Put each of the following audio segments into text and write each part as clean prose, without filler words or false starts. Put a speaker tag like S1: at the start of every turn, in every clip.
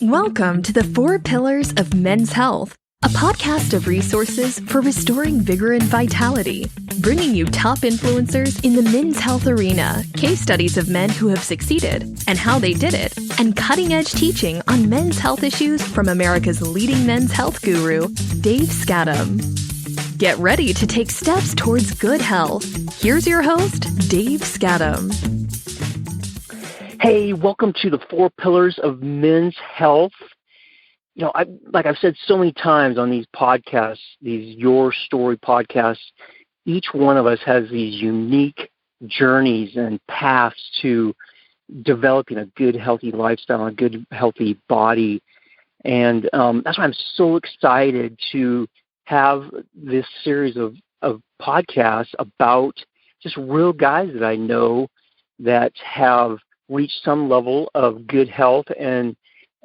S1: Welcome to the 4 Pillars of Men's Health, a podcast of resources for restoring vigor and vitality, bringing you top influencers in the men's health arena, case studies of men who have succeeded and how they did it, and cutting-edge teaching on men's health issues from America's leading men's health guru, Dave Skattum. Get ready to take steps towards good health. Here's your host, Dave Skattum.
S2: Hey, welcome to the 4 Pillars of Men's Health. You know, like I've said so many times on these podcasts, these Your Story podcasts, each one of us has these unique journeys and paths to developing a good, healthy lifestyle, a good, healthy body. And that's why I'm so excited to have this series of podcasts about just real guys that I know that have reach some level of good health and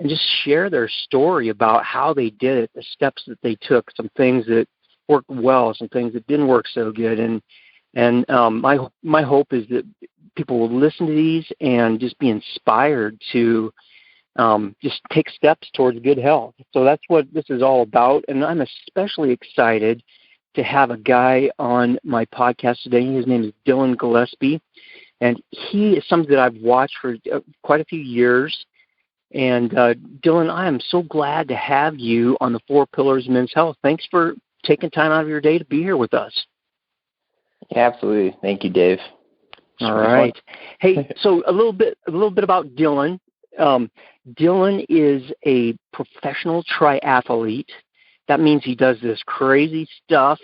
S2: just share their story about how they did it, the steps that they took, some things that worked well, some things that didn't work so good. And my hope is that people will listen to these and just be inspired to just take steps towards good health. So that's what this is all about. And I'm especially excited to have a guy on my podcast today. His name is Gillespie. And he is somebody that I've watched for quite a few years. And Dylan, I am so glad to have you on the 4 Pillars of Men's Health. Thanks for taking time out of your day to be here with us.
S3: Yeah, absolutely. Thank you, Dave.
S2: All right. Hey, so a little bit about Dylan. Dylan is a professional triathlete. That means he does this crazy stuff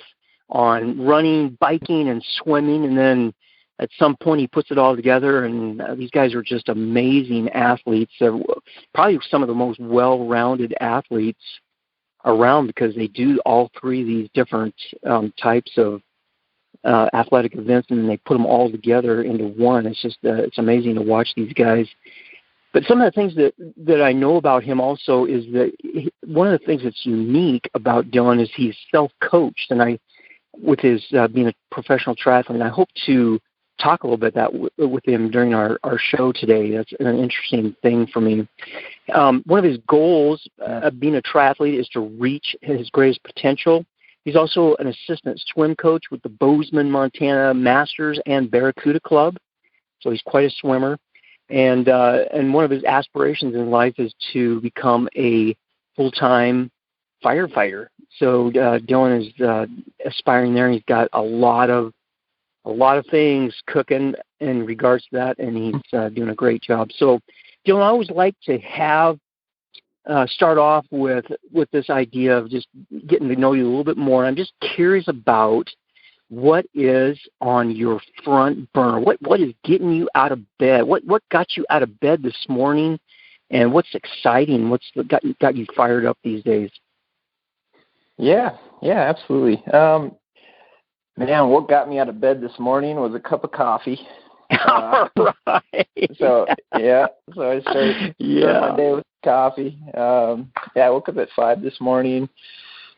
S2: on running, biking, and swimming, and then at some point, he puts it all together, and these guys are just amazing athletes. They're probably some of the most well-rounded athletes around because they do all 3 of these different types of athletic events, and then they put them all together into one. It's just it's amazing to watch these guys. But some of the things that I know about him also is that one of the things that's unique about Dylan is he's self-coached, and with his being a professional triathlete, I hope to talk a little bit that with him during our show today. That's an interesting thing for me. One of his goals of being a triathlete is to reach his greatest potential. He's also an assistant swim coach with the Bozeman, Montana Masters and Barracuda Club. So he's quite a swimmer. And one of his aspirations in life is to become a full-time firefighter. So Dylan is aspiring there. He's got a lot of things cooking in regards to that, and he's doing a great job. So, Dylan, I always like to start off with this idea of just getting to know you a little bit more. I'm just curious about what is on your front burner. What is getting you out of bed? What got you out of bed this morning, and what's exciting? What's got you fired up these days?
S3: Yeah, absolutely. Man, what got me out of bed this morning was a cup of coffee.
S2: All right.
S3: So I started my day with coffee. I woke up at 5 this morning,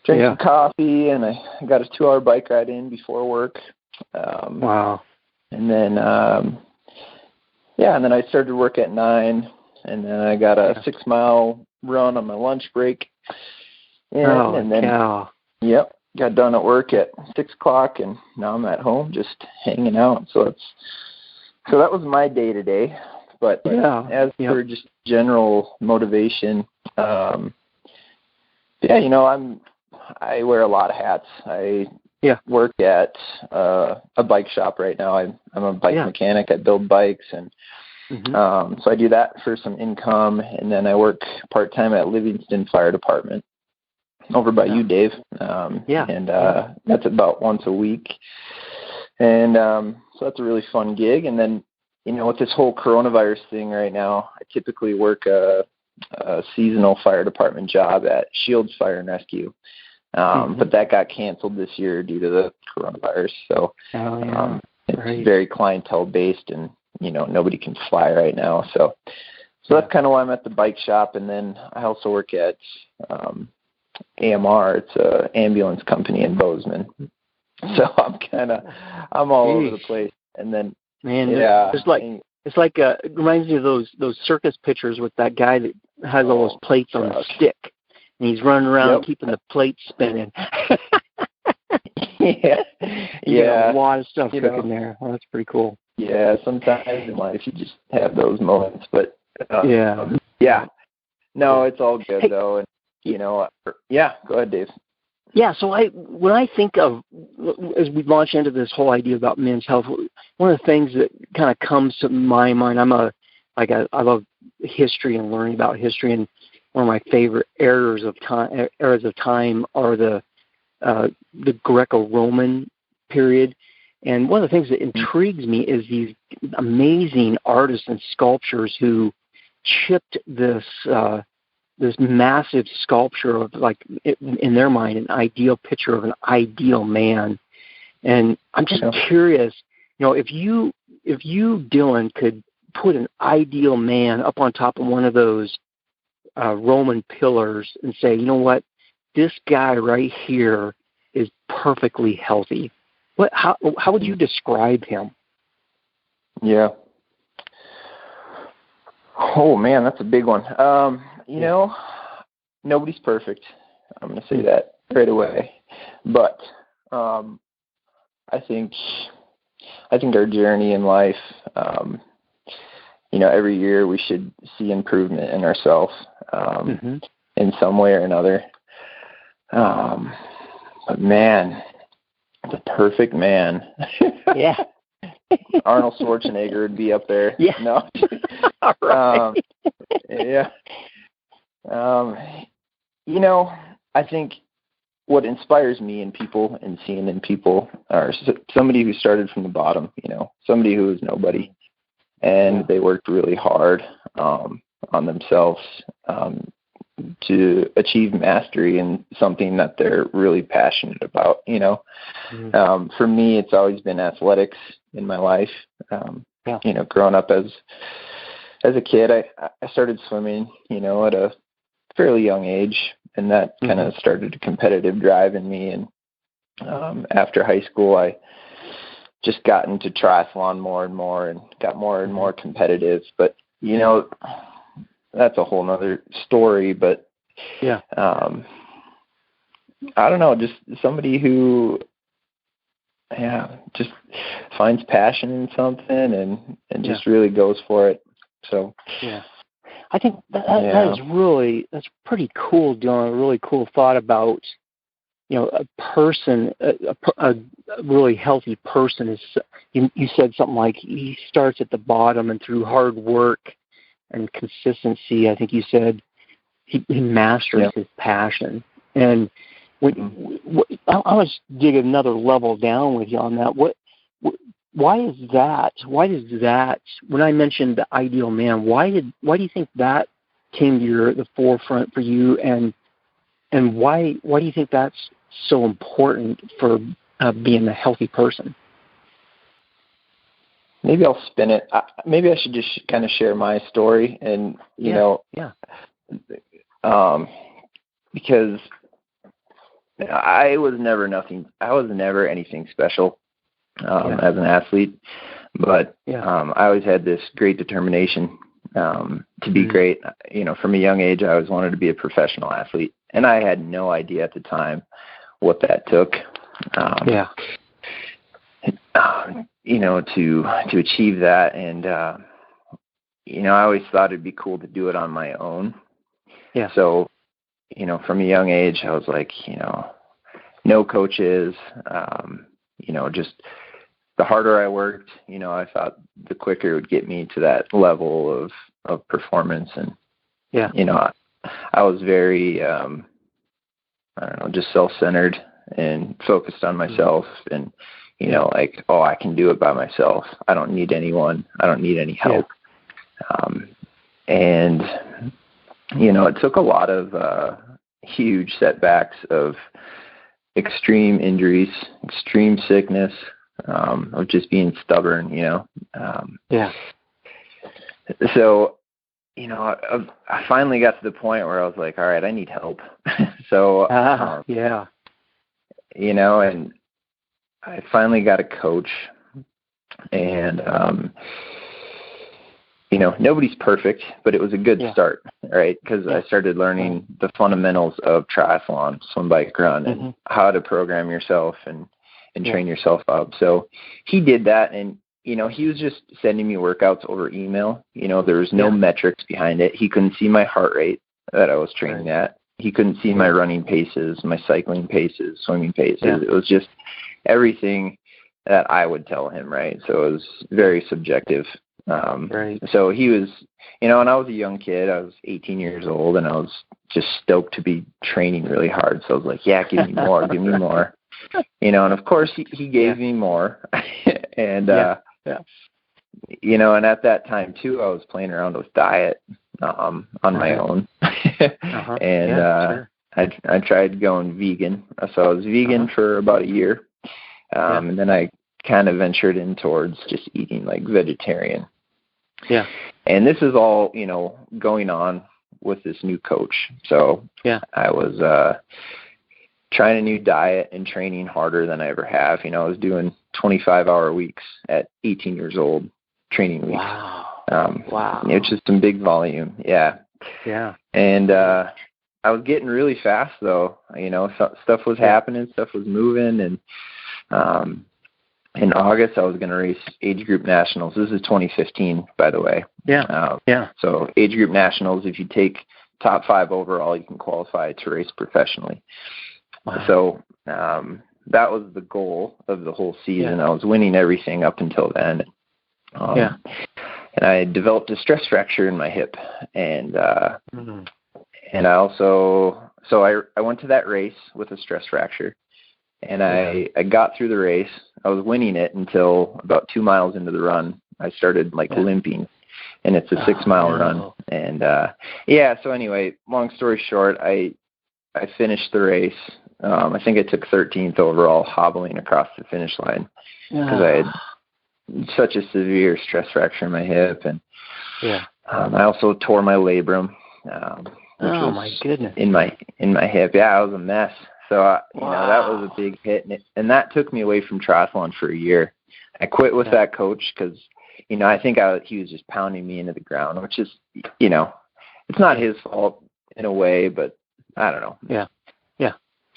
S3: drank some coffee, and I got a 2-hour bike ride in before work.
S2: Wow.
S3: And then, and then I started work at 9, and then I got a 6-mile run on my lunch break. And then, yep. Got done at work at 6 o'clock, and now I'm at home just hanging out. So that was my day today. But as for just general motivation, I wear a lot of hats. I work at a bike shop right now. I'm a bike mechanic. I build bikes, and so I do that for some income, and then I work part-time at Livingston Fire Department over by you, Dave. And that's about once a week. And so that's a really fun gig. And then, with this whole coronavirus thing right now, I typically work a seasonal fire department job at Shields Fire and Rescue. But that got canceled this year due to the coronavirus. So it's very clientele-based, and, nobody can fly right now. So that's kind of why I'm at the bike shop. And then I also work at AMR. It's an ambulance company in Bozeman. So I'm all over the place. And then,
S2: there's It's like it reminds me of those circus pictures with that guy that has all those plates on a stick, and he's running around keeping the plates spinning. You got a lot of stuff cooking there. Oh, that's pretty cool.
S3: Yeah, sometimes in life you just have those moments, but no, it's all good though, and go ahead, Dave.
S2: Yeah, so when I think of, as we launch into this whole idea about men's health, one of the things that kind of comes to my mind, I love history and learning about history, and one of my favorite eras of time are the Greco-Roman period. And one of the things that intrigues me is these amazing artists and sculptors who chipped this massive sculpture of, like, in their mind, an ideal picture of an ideal man. And I'm just curious, if you, Dylan, could put an ideal man up on top of one of those Roman pillars and say, you know what, this guy right here is perfectly healthy. How would you describe him?
S3: Yeah. Oh man, that's a big one. Nobody's perfect. I'm going to say that right away. But I think our journey in life, every year we should see improvement in ourselves in some way or another. But man, the perfect man.
S2: Yeah.
S3: Arnold Schwarzenegger would be up there.
S2: Yeah.
S3: No.
S2: All right.
S3: Yeah. I think what inspires me in people and seeing in people are somebody who started from the bottom, somebody who was nobody, and they worked really hard on themselves to achieve mastery in something that they're really passionate about. For me, it's always been athletics in my life. Growing up as a kid, I started swimming, at a fairly young age, and that kind of started a competitive drive in me. And after high school, I just got into triathlon more and more and got more and more competitive. But, that's a whole nother story. But I don't know, just somebody who just finds passion in something and just really goes for it. So
S2: I think that's pretty cool, Dylan. A really cool thought about, a person, a really healthy person is, you said something like he starts at the bottom, and through hard work and consistency, I think you said he masters his passion. And I want to dig another level down with you on that. Why is that? Why does that? When I mentioned the ideal man, why do you think that came to the forefront for you? And why do you think that's so important for being a healthy person?
S3: Maybe I'll spin it. Maybe I should just kind of share my story, and because I was never anything special as an athlete, but I always had this great determination to be great. From a young age, I always wanted to be a professional athlete, and I had no idea at the time what that took. To achieve that, and I always thought it'd be cool to do it on my own. Yeah. So, from a young age, I was like, no coaches. Just the harder I worked, I thought the quicker it would get me to that level of performance. And I was very, just self-centered and focused on myself, and I can do it by myself. I don't need anyone. I don't need any help. And it took a lot of huge setbacks of extreme injuries, extreme sickness, of just being stubborn, So, I finally got to the point where I was like, all right, I need help. So, and I finally got a coach, and nobody's perfect, but it was a good start, right? Because I started learning the fundamentals of triathlon, swim, bike, run, and how to program yourself and train yourself up. So he did that, and he was just sending me workouts over email. There was no metrics behind it. He couldn't see my heart rate that I was training at. He couldn't see my running paces, my cycling paces, swimming paces. Yeah. It was just everything that I would tell him, right? So it was very subjective. Right. So he was, and I was a young kid. I was 18 years old, and I was just stoked to be training really hard. So I was like, yeah, give me more, give me more. And of course he gave me more. And, and at that time too, I was playing around with diet on my own. And I tried going vegan. So I was vegan for about a year. And then I kind of ventured in towards just eating like vegetarian. Yeah. And this is all, going on with this new coach. So I was trying a new diet and training harder than I ever have. I was doing 25-hour weeks at 18 years old, training weeks. Wow. It's just some big volume. Yeah. Yeah. And I was getting really fast though. Stuff was happening, stuff was moving, and in August I was going to race age group nationals. This is 2015, by the way. Yeah. So age group nationals, if you take top 5 overall, you can qualify to race professionally. Wow. So that was the goal of the whole season. I was winning everything up until then. And I developed a stress fracture in my hip, and and I also I went to that race with a stress fracture, and I got through the race. I was winning it until about 2 miles into the run, I started limping, and it's a 6-mile run. And so anyway, long story short, I finished the race. I think I took 13th overall, hobbling across the finish line because I had such a severe stress fracture in my hip, and I also tore my labrum. Which was my goodness! In my hip, I was a mess. So that was a big hit, and that took me away from triathlon for a year. I quit with that coach because I think he was just pounding me into the ground, which is it's not his fault in a way, but I don't know. Yeah.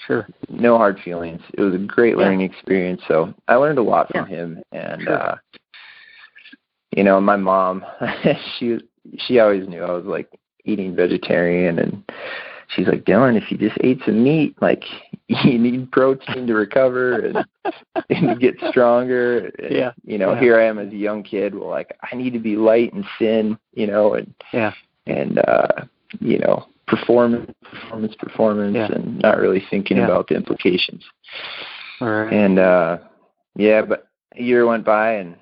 S3: Sure. No hard feelings. It was a great learning experience. So I learned a lot from him. And, my mom, she always knew I was eating vegetarian, and she's like, Dylan, if you just ate some meat, you need protein to recover and to get stronger. And, here I am as a young kid. Well, I need to be light and thin, performance, and not really thinking about the implications. All right. And but a year went by, and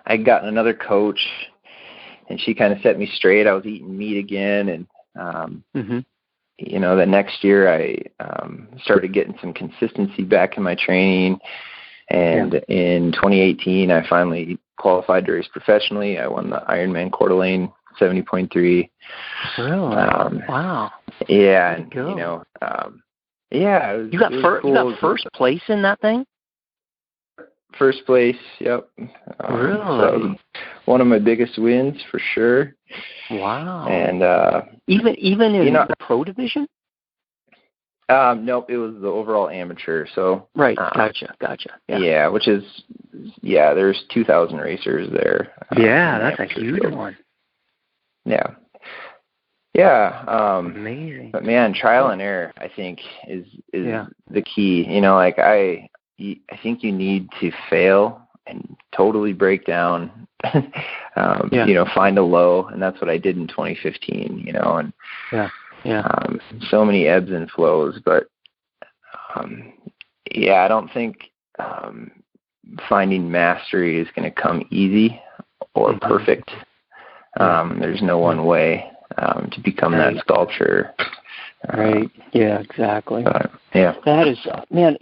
S3: I got another coach, and she kind of set me straight. I was eating meat again, and the next year I started getting some consistency back in my training. And in 2018, I finally qualified to race professionally. I won the Ironman Coeur d'Alene 70.3. Really? Wow. Yeah. And, it was,
S2: you got first place in that thing?
S3: First place, yep.
S2: Really?
S3: So one of my biggest wins for sure.
S2: Wow.
S3: And
S2: even in the pro division?
S3: Nope, it was the overall amateur. So
S2: right, gotcha.
S3: Yeah, which is there's 2,000 racers there.
S2: That's a huge one.
S3: Yeah. Amazing. But man, trial and error, I think, is the key. I think you need to fail and totally break down. Find a low, and that's what I did in 2015. So many ebbs and flows, but I don't think finding mastery is going to come easy or perfect. There's no one way to become that sculpture.
S2: Right. Yeah, exactly. That is, man,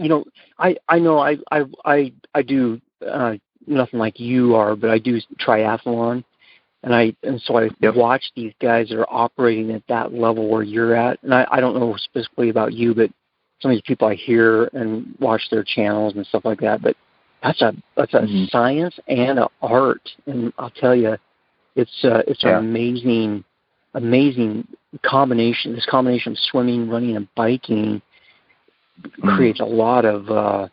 S2: I know I do nothing like you are, but I do triathlon. And so I watch these guys that are operating at that level where you're at. And I don't know specifically about you, but some of these people I hear and watch their channels and stuff like that. But That's a science and an art, and I'll tell you, it's an amazing combination. This combination of swimming, running, and biking creates a lot of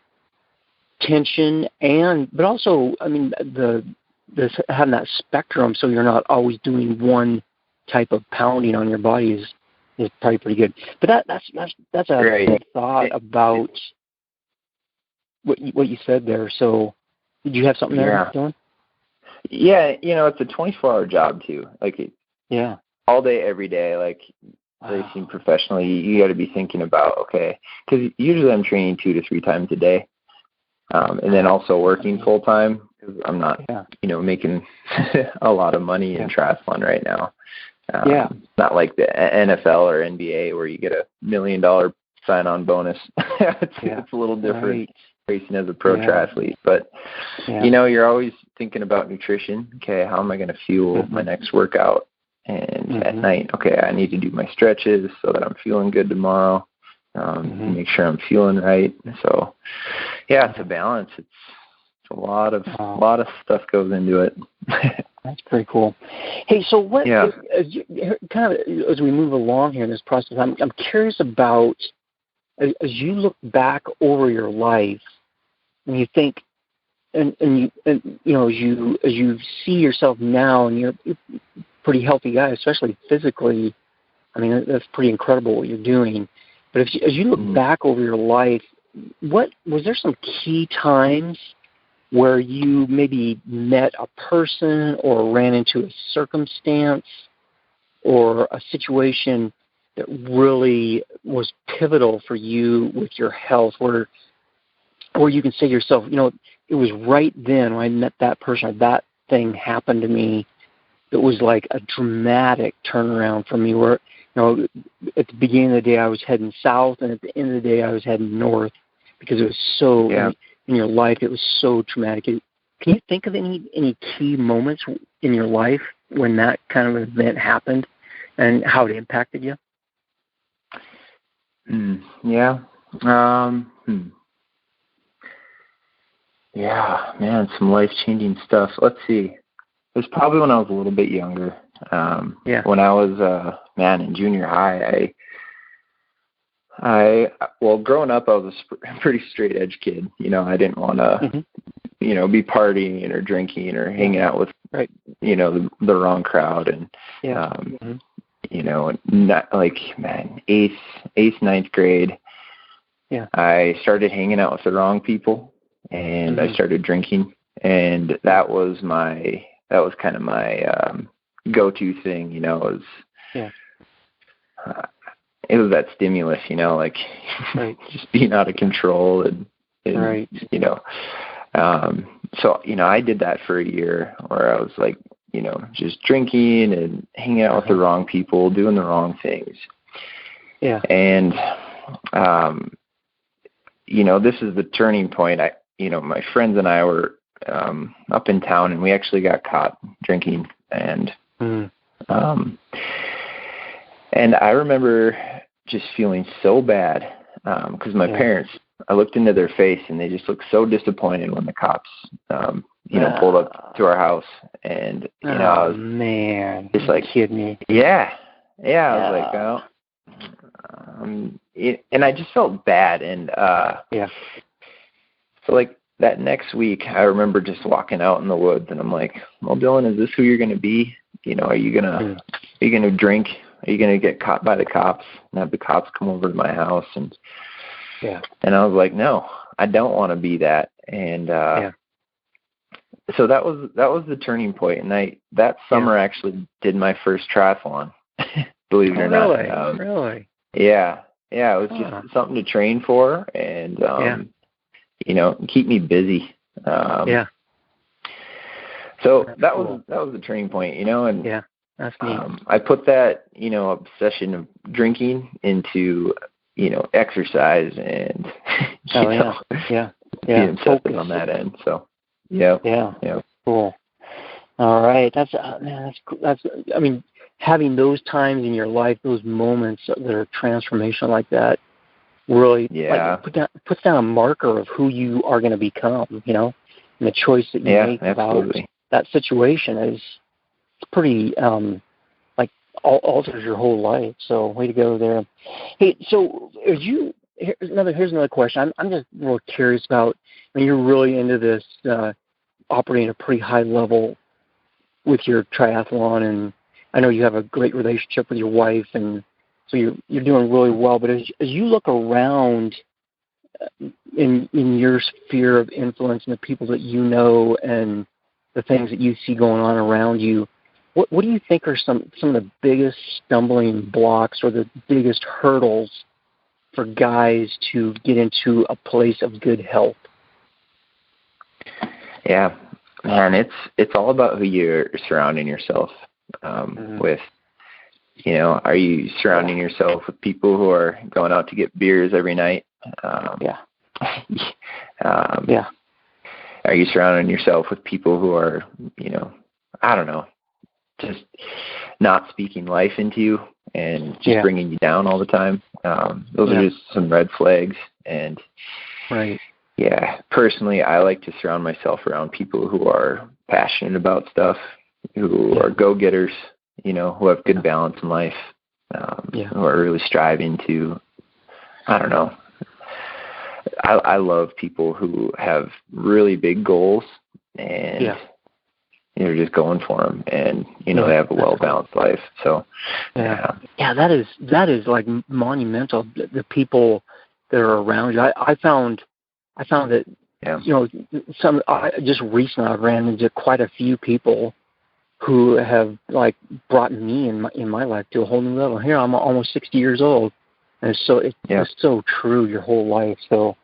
S2: tension, but also, I mean, this having that spectrum, so you're not always doing one type of pounding on your body is probably pretty good. But that's a good thought about what you said there. So, did you have something there, Dylan?
S3: Yeah, it's a 24-hour job too. Like, all day, every day. Like, racing professionally, you got to be thinking about, okay, because usually I'm training 2 to 3 times a day, and then also working full time because I'm not, making a lot of money in triathlon right now. Not like the NFL or NBA where you get $1 million sign-on bonus. It's a little different racing as a pro triathlete, but you're always thinking about nutrition. Okay, how am I going to fuel my next workout? And at night, okay, I need to do my stretches so that I'm feeling good tomorrow. Make sure I'm feeling right. So, it's a balance. It's a lot of stuff goes into it.
S2: That's pretty cool. Hey, so what? As we move along here in this process, I'm curious about as you look back over your life, and you think, and as you see yourself now, and you're a pretty healthy guy, especially physically. I mean, that's pretty incredible what you're doing. But as you look back over your life, what was there some key times where you maybe met a person or ran into a circumstance or a situation that really was pivotal for you with your health, where you can say to yourself, it was right then when I met that person or that thing happened to me, it was like a dramatic turnaround for me where, at the beginning of the day I was heading south, and at the end of the day I was heading north, because it was so, in your life, it was so traumatic. Can you think of any key moments in your life when that kind of event happened and how it impacted you?
S3: Yeah, man, some life-changing stuff. Let's see. It was probably when I was a little bit younger. When I was, in junior high, growing up, I was a pretty straight-edge kid. I didn't want to, be partying or drinking or hanging out with, the wrong crowd. And, not like, eighth, ninth grade, I started hanging out with the wrong people, and I started drinking. And that was kind of my go-to thing, it was that stimulus, just being out of control and so, I did that for a year where I was like, just drinking and hanging out with the wrong people, doing the wrong things. And, this is the turning point. My friends and I were up in town, and we actually got caught drinking, and I remember just feeling so bad because my parents, I looked into their face, and they just looked so disappointed when the cops, pulled up to our house, and I was just like,
S2: kidding me.
S3: I was like, and I just felt bad, and so like that next week, I remember just walking out in the woods, and I'm like, well, Dylan, is this who you're going to be? Are you gonna drink? Are you gonna get caught by the cops and have the cops come over to my house? And I was like, no, I don't want to be that. And so that was the turning point. And that summer actually did my first triathlon. Believe it or not.
S2: Really?
S3: Yeah. It was just something to train for, and keep me busy. So that was the turning point, and
S2: that's neat.
S3: I put that, obsession of drinking into, exercise and being obsessive on that end. So
S2: cool. All right, that's I mean, having those times in your life, those moments that are transformational like that, really puts down a marker of who you are going to become, you know, and the choice that you make about that situation is pretty, alters your whole life. So way to go there. Hey, so here's another question. I'm just real curious about when you're really into this, operating at a pretty high level with your triathlon, and I know you have a great relationship with your wife, and so you're doing really well. But as you look around in your sphere of influence and the people that you know and the things that you see going on around you, what do you think are some of the biggest stumbling blocks or the biggest hurdles for guys to get into a place of good health?
S3: Yeah, man, it's all about who you're surrounding yourself with. You know, are you surrounding yourself with people who are going out to get beers every night? Are you surrounding yourself with people who are, you know, I don't know, just not speaking life into you and just bringing you down all the time? Those are just some red flags. And personally, I like to surround myself around people who are passionate about stuff, who are go-getters, you know, who have good balance in life, who are really striving to, I don't know. I love people who have really big goals and they're just going for them, and you know they have a well-balanced life. So
S2: that is like monumental. The people that are around you. I found that you know just recently I've ran into quite a few people who have like brought me in my life to a whole new level. Here I'm almost 60 years old, and it's so true your whole life. So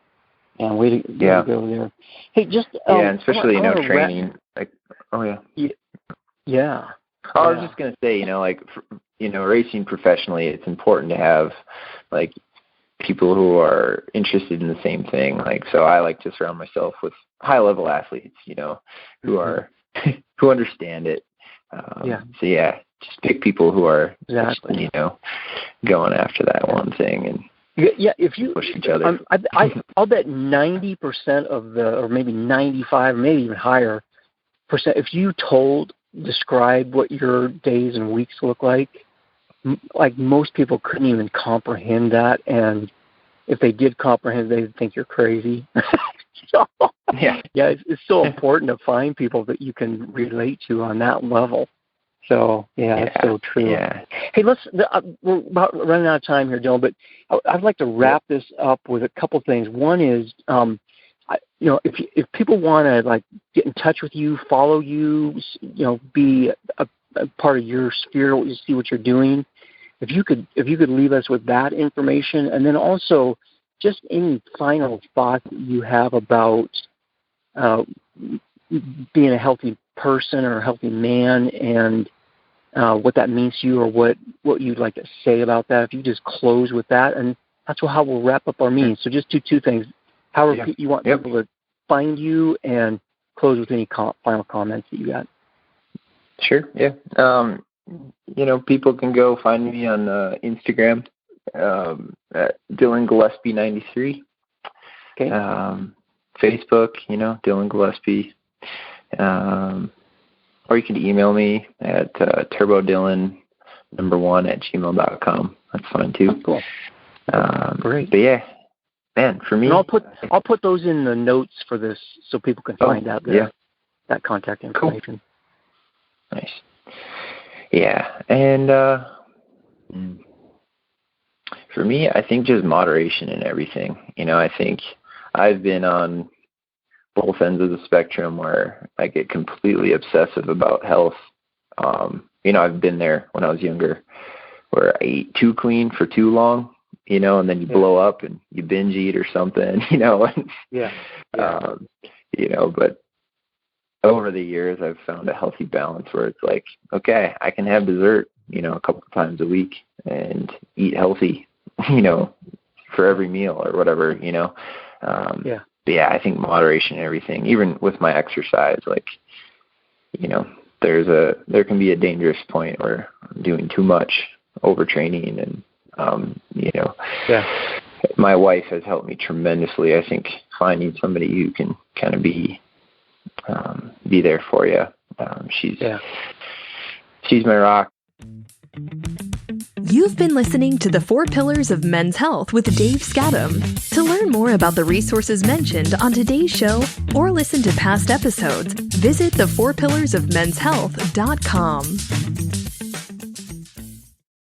S2: way to go there. Hey, just
S3: and especially training. I was just gonna say, you know, like racing professionally, it's important to have like people who are interested in the same thing. Like, so I like to surround myself with high level athletes, you know, who are who understand it. So just pick people who are you know, going after that one thing and
S2: if you
S3: push each other.
S2: I'll bet 90% of or maybe 95, maybe even higher percent, if you describe what your days and weeks look like most people couldn't even comprehend that, and if they did comprehend, they'd think you're crazy. It's so important to find people that you can relate to on that level. So that's so true. Hey, we're about running out of time here, Dylan, but I'd like to wrap this up with a couple things. One is, if people want to like get in touch with you, follow you, you know, be a part of your sphere, see what you're doing. If you could leave us with that information, and then also just any final thought that you have about being a healthy person or a healthy man, and what that means to you, or what you'd like to say about that. If you just close with that, and that's how we'll wrap up our meeting. So just do two things. However you want people to find you, and close with any final comments that you got.
S3: Sure, you know, people can go find me on Instagram at Dylan Gillespie 93.
S2: Okay.
S3: Facebook, you know, Dylan Gillespie. Or you can email me at turbodylan1@gmail.com. That's fine too.
S2: Cool. Great.
S3: But man, for me,
S2: and I'll put those in the notes for this so people can find out that contact information.
S3: Cool. Nice. Yeah, and for me, I think just moderation in everything. You know, I think I've been on both ends of the spectrum where I get completely obsessive about health. You know, I've been there when I was younger, where I eat too clean for too long, you know, and then you blow up and you binge eat or something, you know. You know, but over the years, I've found a healthy balance where it's like, okay, I can have dessert, you know, a couple of times a week and eat healthy, you know, for every meal or whatever, you know. But I think moderation in everything, even with my exercise, like, you know, there can be a dangerous point where I'm doing too much overtraining and, you know, my wife has helped me tremendously. I think finding somebody who can kind of be there for you. She's my rock.
S1: You've been listening to The 4 Pillars of Men's Health with Dave Skattum. To learn more about the resources mentioned on today's show or listen to past episodes, visit the4pillarsofmenshealth.com.